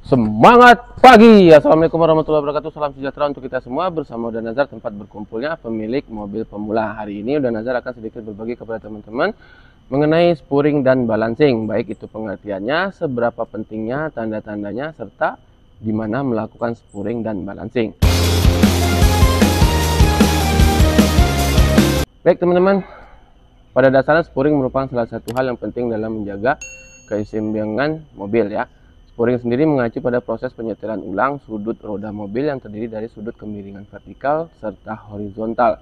Semangat pagi. Assalamualaikum warahmatullahi wabarakatuh. Salam sejahtera untuk kita semua. Bersama Uda Nazar, tempat berkumpulnya pemilik mobil pemula. Hari ini Uda Nazar akan sedikit berbagi kepada teman-teman mengenai spuring dan balancing, baik itu pengertiannya, seberapa pentingnya, tanda-tandanya, serta di mana melakukan spuring dan balancing. Baik teman-teman, pada dasarnya spuring merupakan salah satu hal yang penting dalam menjaga keseimbangan mobil ya. Spuring sendiri mengacu pada proses penyetelan ulang sudut roda mobil yang terdiri dari sudut kemiringan vertikal serta horizontal.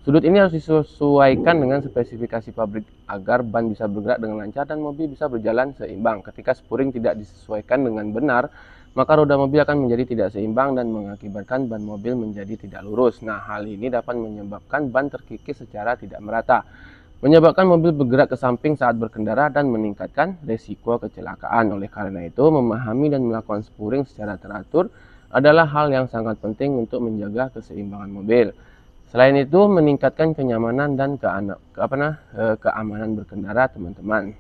Sudut ini harus disesuaikan dengan spesifikasi pabrik agar ban bisa bergerak dengan lancar dan mobil bisa berjalan seimbang. Ketika spuring tidak disesuaikan dengan benar, maka roda mobil akan menjadi tidak seimbang dan mengakibatkan ban mobil menjadi tidak lurus. Nah, hal ini dapat menyebabkan ban terkikis secara tidak merata, menyebabkan mobil bergerak ke samping saat berkendara dan meningkatkan resiko kecelakaan. Oleh karena itu, memahami dan melakukan spuring secara teratur adalah hal yang sangat penting untuk menjaga keseimbangan mobil. Selain itu, meningkatkan kenyamanan dan keamanan berkendara teman-teman.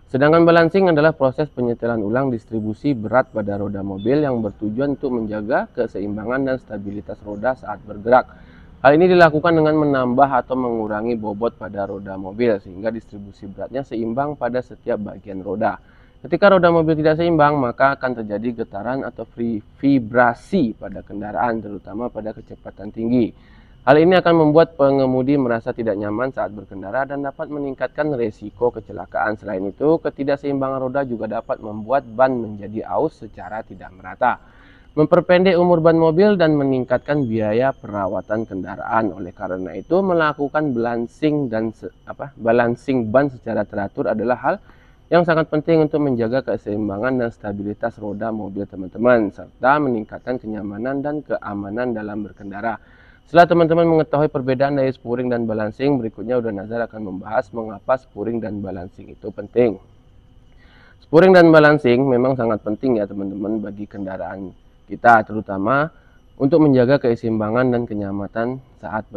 Sedangkan balancing adalah proses penyetelan ulang distribusi berat pada roda mobil yang bertujuan untuk menjaga keseimbangan dan stabilitas roda saat bergerak. Hal ini dilakukan dengan menambah atau mengurangi bobot pada roda mobil sehingga distribusi beratnya seimbang pada setiap bagian roda. Ketika roda mobil tidak seimbang, maka akan terjadi getaran atau vibrasi pada kendaraan, terutama pada kecepatan tinggi. Hal ini akan membuat pengemudi merasa tidak nyaman saat berkendara dan dapat meningkatkan resiko kecelakaan. Selain itu, ketidakseimbangan roda juga dapat membuat ban menjadi aus secara tidak merata, memperpendek umur ban mobil dan meningkatkan biaya perawatan kendaraan. Oleh karena itu, melakukan balancing ban secara teratur adalah hal yang sangat penting untuk menjaga keseimbangan dan stabilitas roda mobil teman-teman, serta meningkatkan kenyamanan dan keamanan dalam berkendara. Setelah teman-teman mengetahui perbedaan dari spuring dan balancing, berikutnya Uda Nazar akan membahas mengapa spuring dan balancing itu penting. Spuring dan balancing memang sangat penting ya teman-teman bagi kendaraan kita, terutama untuk menjaga keseimbangan dan kenyamanan saat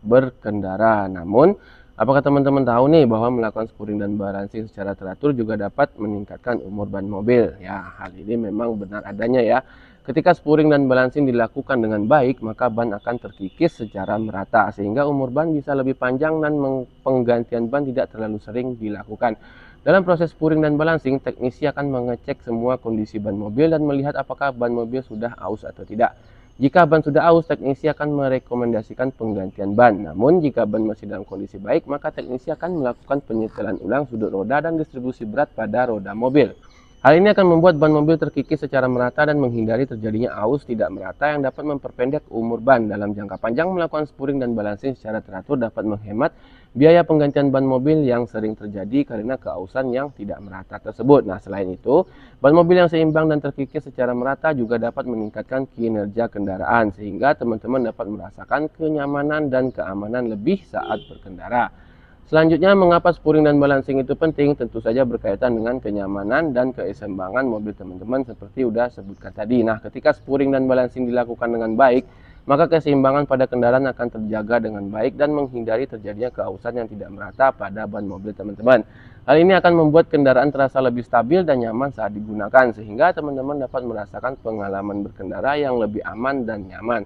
berkendara. Namun, apakah teman-teman tahu nih bahwa melakukan spuring dan balancing secara teratur juga dapat meningkatkan umur ban mobil? Ya, hal ini memang benar adanya ya. Ketika spuring dan balancing dilakukan dengan baik, maka ban akan terkikis secara merata sehingga umur ban bisa lebih panjang dan penggantian ban tidak terlalu sering dilakukan. Dalam proses spuring dan balancing, teknisi akan mengecek semua kondisi ban mobil dan melihat apakah ban mobil sudah aus atau tidak. Jika ban sudah aus, teknisi akan merekomendasikan penggantian ban. Namun, jika ban masih dalam kondisi baik, maka teknisi akan melakukan penyetelan ulang sudut roda dan distribusi berat pada roda mobil. Hal ini akan membuat ban mobil terkikis secara merata dan menghindari terjadinya aus tidak merata yang dapat memperpendek umur ban. Dalam jangka panjang, melakukan spuring dan balancing secara teratur dapat menghemat biaya penggantian ban mobil yang sering terjadi karena keausan yang tidak merata tersebut. Nah, selain itu, ban mobil yang seimbang dan terkikis secara merata juga dapat meningkatkan kinerja kendaraan sehingga teman-teman dapat merasakan kenyamanan dan keamanan lebih saat berkendara. Selanjutnya, mengapa spuring dan balancing itu penting? Tentu saja berkaitan dengan kenyamanan dan keseimbangan mobil teman-teman seperti udah sebutkan tadi. Nah, ketika spuring dan balancing dilakukan dengan baik, maka keseimbangan pada kendaraan akan terjaga dengan baik dan menghindari terjadinya keausan yang tidak merata pada ban mobil teman-teman. Hal ini akan membuat kendaraan terasa lebih stabil dan nyaman saat digunakan, sehingga teman-teman dapat merasakan pengalaman berkendara yang lebih aman dan nyaman.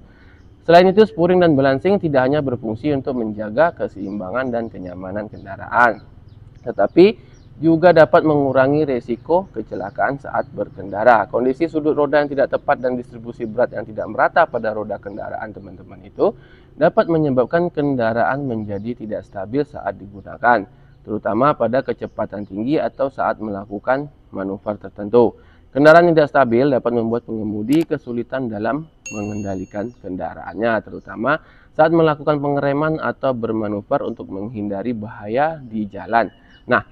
Selain itu, spuring dan balancing tidak hanya berfungsi untuk menjaga keseimbangan dan kenyamanan kendaraan, tetapi juga dapat mengurangi resiko kecelakaan saat berkendara. Kondisi sudut roda yang tidak tepat dan distribusi berat yang tidak merata pada roda kendaraan teman-teman itu dapat menyebabkan kendaraan menjadi tidak stabil saat digunakan, terutama pada kecepatan tinggi atau saat melakukan manuver tertentu. Kendaraan tidak stabil dapat membuat pengemudi kesulitan dalam mengendalikan kendaraannya, terutama saat melakukan pengereman atau bermanuver untuk menghindari bahaya di jalan. Nah,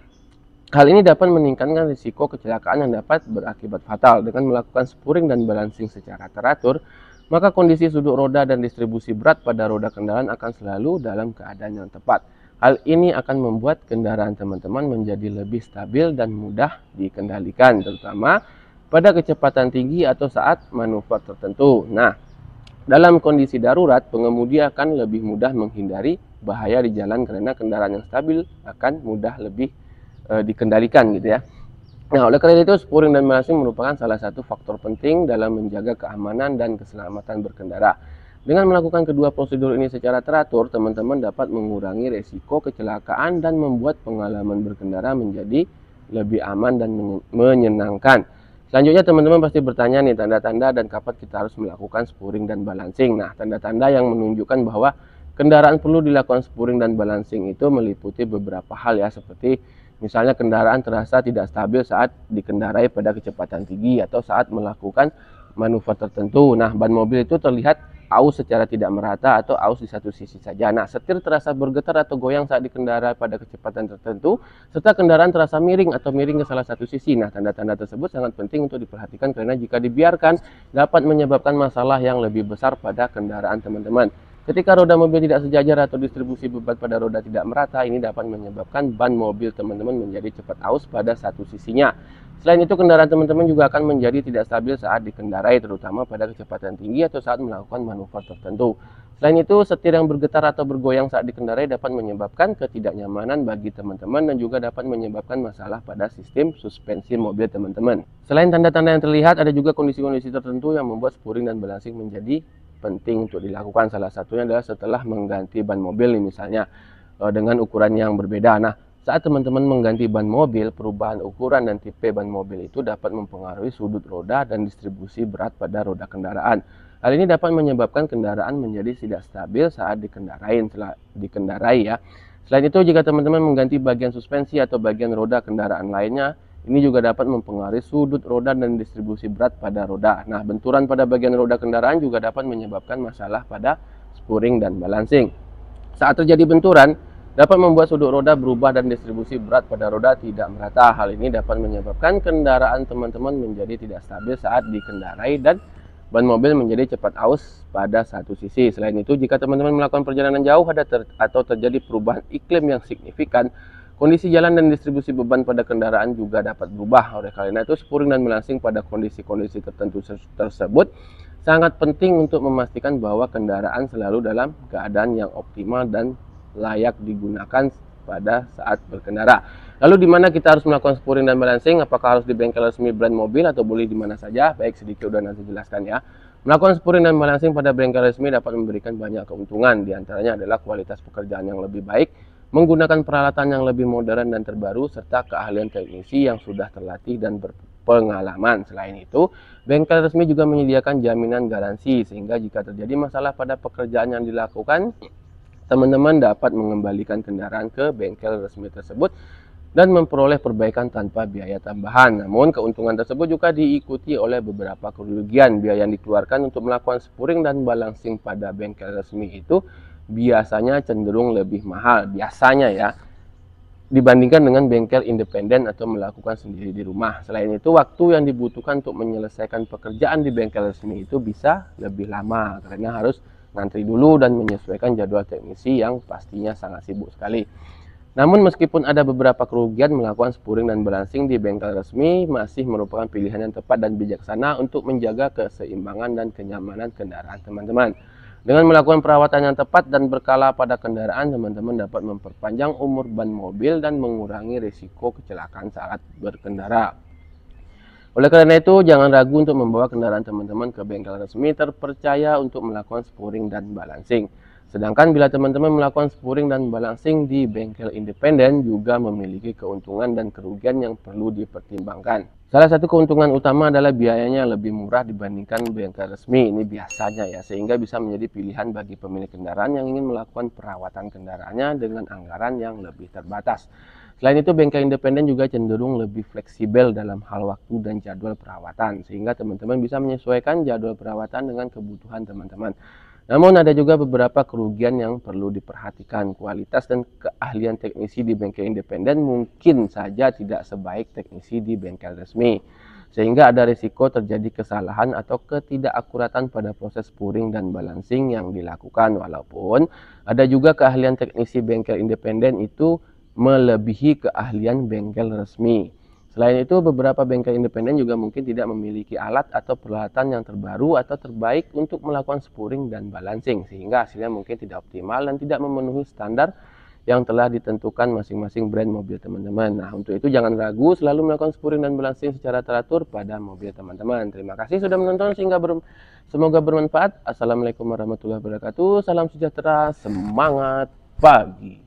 hal ini dapat meningkatkan risiko kecelakaan yang dapat berakibat fatal. Dengan melakukan spuring dan balancing secara teratur, maka kondisi sudut roda dan distribusi berat pada roda kendaraan akan selalu dalam keadaan yang tepat. Hal ini akan membuat kendaraan teman-teman menjadi lebih stabil dan mudah dikendalikan, terutama pada kecepatan tinggi atau saat manuver tertentu. Nah, dalam kondisi darurat, pengemudi akan lebih mudah menghindari bahaya di jalan karena kendaraan yang stabil akan mudah lebih dikendalikan gitu ya. Nah, oleh karena itu spuring dan balancing merupakan salah satu faktor penting dalam menjaga keamanan dan keselamatan berkendara. Dengan melakukan kedua prosedur ini secara teratur, teman-teman dapat mengurangi resiko kecelakaan dan membuat pengalaman berkendara menjadi lebih aman dan menyenangkan. Selanjutnya teman-teman pasti bertanya nih tanda-tanda dan kapan kita harus melakukan spuring dan balancing. Nah, tanda-tanda yang menunjukkan bahwa kendaraan perlu dilakukan spuring dan balancing itu meliputi beberapa hal ya, seperti misalnya kendaraan terasa tidak stabil saat dikendarai pada kecepatan tinggi atau saat melakukan manuver tertentu. Nah, ban mobil itu terlihat aus secara tidak merata atau aus di satu sisi saja. Nah, setir terasa bergetar atau goyang saat dikendarai pada kecepatan tertentu, serta kendaraan terasa miring atau miring ke salah satu sisi. Nah, tanda-tanda tersebut sangat penting untuk diperhatikan karena jika dibiarkan dapat menyebabkan masalah yang lebih besar pada kendaraan teman-teman. Ketika roda mobil tidak sejajar atau distribusi beban pada roda tidak merata, ini dapat menyebabkan ban mobil teman-teman menjadi cepat aus pada satu sisinya. Selain itu, kendaraan teman-teman juga akan menjadi tidak stabil saat dikendarai, terutama pada kecepatan tinggi atau saat melakukan manuver tertentu. Selain itu, setir yang bergetar atau bergoyang saat dikendarai dapat menyebabkan ketidaknyamanan bagi teman-teman dan juga dapat menyebabkan masalah pada sistem suspensi mobil teman-teman. Selain tanda-tanda yang terlihat, ada juga kondisi-kondisi tertentu yang membuat spuring dan balancing menjadi penting untuk dilakukan. Salah satunya adalah setelah mengganti ban mobil nih, misalnya dengan ukuran yang berbeda. Nah, saat teman-teman mengganti ban mobil, perubahan ukuran dan tipe ban mobil itu dapat mempengaruhi sudut roda dan distribusi berat pada roda kendaraan. Hal ini dapat menyebabkan kendaraan menjadi tidak stabil saat dikendarai ya. Selain itu, jika teman-teman mengganti bagian suspensi atau bagian roda kendaraan lainnya, ini juga dapat mempengaruhi sudut roda dan distribusi berat pada roda. Nah, benturan pada bagian roda kendaraan juga dapat menyebabkan masalah pada spuring dan balancing. Saat terjadi benturan, dapat membuat sudut roda berubah dan distribusi berat pada roda tidak merata. Hal ini dapat menyebabkan kendaraan teman-teman menjadi tidak stabil saat dikendarai dan ban mobil menjadi cepat aus pada satu sisi. Selain itu, jika teman-teman melakukan perjalanan jauh atau terjadi perubahan iklim yang signifikan, kondisi jalan dan distribusi beban pada kendaraan juga dapat berubah. Oleh karena itu, spuring dan balancing pada kondisi-kondisi tertentu tersebut sangat penting untuk memastikan bahwa kendaraan selalu dalam keadaan yang optimal dan layak digunakan pada saat berkendara. Lalu di mana kita harus melakukan spuring dan balancing? Apakah harus di bengkel resmi brand mobil atau boleh di mana saja? Baik, sedikit udah nanti jelaskan ya. Melakukan spuring dan balancing pada bengkel resmi dapat memberikan banyak keuntungan. Di antaranya adalah kualitas pekerjaan yang lebih baik, menggunakan peralatan yang lebih modern dan terbaru, serta keahlian teknisi yang sudah terlatih dan berpengalaman. Selain itu, bengkel resmi juga menyediakan jaminan garansi, sehingga jika terjadi masalah pada pekerjaan yang dilakukan, teman-teman dapat mengembalikan kendaraan ke bengkel resmi tersebut dan memperoleh perbaikan tanpa biaya tambahan. Namun, keuntungan tersebut juga diikuti oleh beberapa kerugian. Biaya yang dikeluarkan untuk melakukan spuring dan balancing pada bengkel resmi itu biasanya cenderung lebih mahal, biasanya ya, dibandingkan dengan bengkel independen atau melakukan sendiri di rumah. Selain itu, waktu yang dibutuhkan untuk menyelesaikan pekerjaan di bengkel resmi itu bisa lebih lama karena harus ngantri dulu dan menyesuaikan jadwal teknisi yang pastinya sangat sibuk sekali. Namun meskipun ada beberapa kerugian, melakukan spuring dan balancing di bengkel resmi masih merupakan pilihan yang tepat dan bijaksana untuk menjaga keseimbangan dan kenyamanan kendaraan teman-teman. Dengan melakukan perawatan yang tepat dan berkala pada kendaraan, teman-teman dapat memperpanjang umur ban mobil dan mengurangi risiko kecelakaan saat berkendara. Oleh karena itu, jangan ragu untuk membawa kendaraan teman-teman ke bengkel resmi terpercaya untuk melakukan spuring dan balancing. Sedangkan bila teman-teman melakukan spuring dan balancing di bengkel independen juga memiliki keuntungan dan kerugian yang perlu dipertimbangkan. Salah satu keuntungan utama adalah biayanya lebih murah dibandingkan bengkel resmi. Ini biasanya ya, sehingga bisa menjadi pilihan bagi pemilik kendaraan yang ingin melakukan perawatan kendaraannya dengan anggaran yang lebih terbatas. Selain itu, bengkel independen juga cenderung lebih fleksibel dalam hal waktu dan jadwal perawatan, sehingga teman-teman bisa menyesuaikan jadwal perawatan dengan kebutuhan teman-teman. Namun ada juga beberapa kerugian yang perlu diperhatikan. Kualitas dan keahlian teknisi di bengkel independen mungkin saja tidak sebaik teknisi di bengkel resmi, sehingga ada risiko terjadi kesalahan atau ketidakakuratan pada proses spuring dan balancing yang dilakukan. Walaupun ada juga keahlian teknisi bengkel independen itu melebihi keahlian bengkel resmi. Selain itu, beberapa bengkel independen juga mungkin tidak memiliki alat atau peralatan yang terbaru atau terbaik untuk melakukan spuring dan balancing, sehingga hasilnya mungkin tidak optimal dan tidak memenuhi standar yang telah ditentukan masing-masing brand mobil teman-teman. Nah, untuk itu jangan ragu selalu melakukan spuring dan balancing secara teratur pada mobil teman-teman. Terima kasih sudah menonton, semoga bermanfaat. Assalamualaikum warahmatullahi wabarakatuh. Salam sejahtera, semangat pagi.